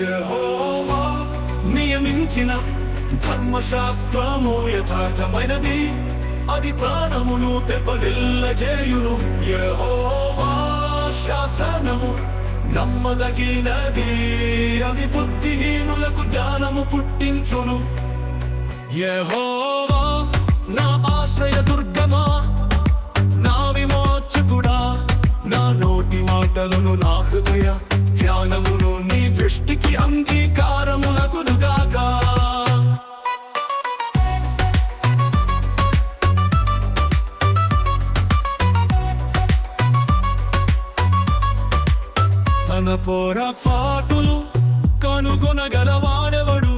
యెహోవా నియమించిన ధర్మశాస్త్రము యథార్థమైనది, అది ప్రాణమును తెప్పరిల్లజేయును. యెహోవా శాసనము నమ్మదగినది, అది బుద్ధిహీనులకు జ్ఞానము పుట్టించును. యెహోవా నా ఆశ్రయ దుర్గమా, నా విమోచకుడా, నా నోటి మాటలను నా హృదయ ధ్యానమును నీ దృష్టికి అంగీకారమునగునుగాక. తన పొరపాటులు కనుగొనగలవాడెవడు?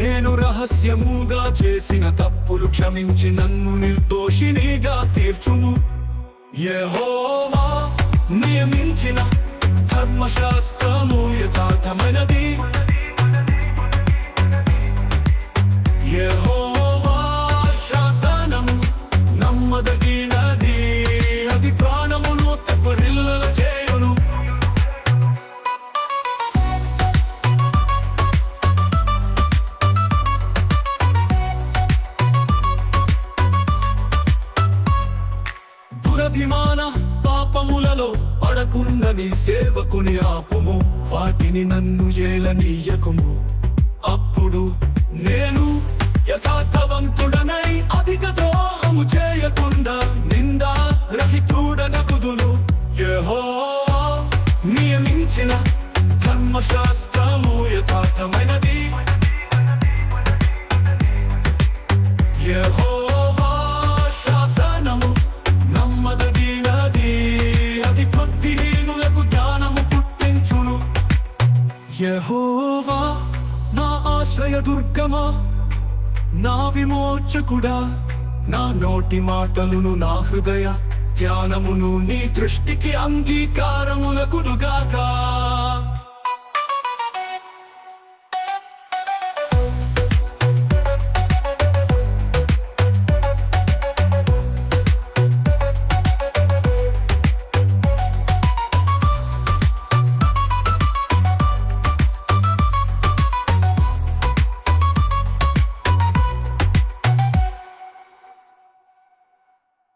నేను రహస్యముగా చేసిన తప్పులు క్షమించి నన్ను నిర్దోషినిగా తీర్చుము. యెహోవా నియమించిన ధర్మశాస్త్రము యథార్థమైనది, యెహోవా శాసనము నమ్మదగినది, అది ప్రాణమును తెప్పరిల్లజేయును. దురభిమాన పాపములలో పడకుండా నీ సేవకుని ఆపుము, వాటిని నన్ను ఏలనీయకుము. అప్పుడు నేను యథార్థవంతుడనై అధిక ద్రోహము చేయకుండా నిందా రహితుడనగుదును. యెహోవా నియమించిన ధర్మశాస్త్రము యథార్థమైనది, యెహోవా శాసనము నమ్మదగినది, అది బుద్ధిహీనులకు జ్ఞానము పుట్టించును. యెహోవా నా ఆశ్రయ దుర్గమా, నా విమోచకుడా, నా నోటి మాటలను నా హృదయ ధ్యానమును నీ దృష్టికి అంగీకారములగునుగాక.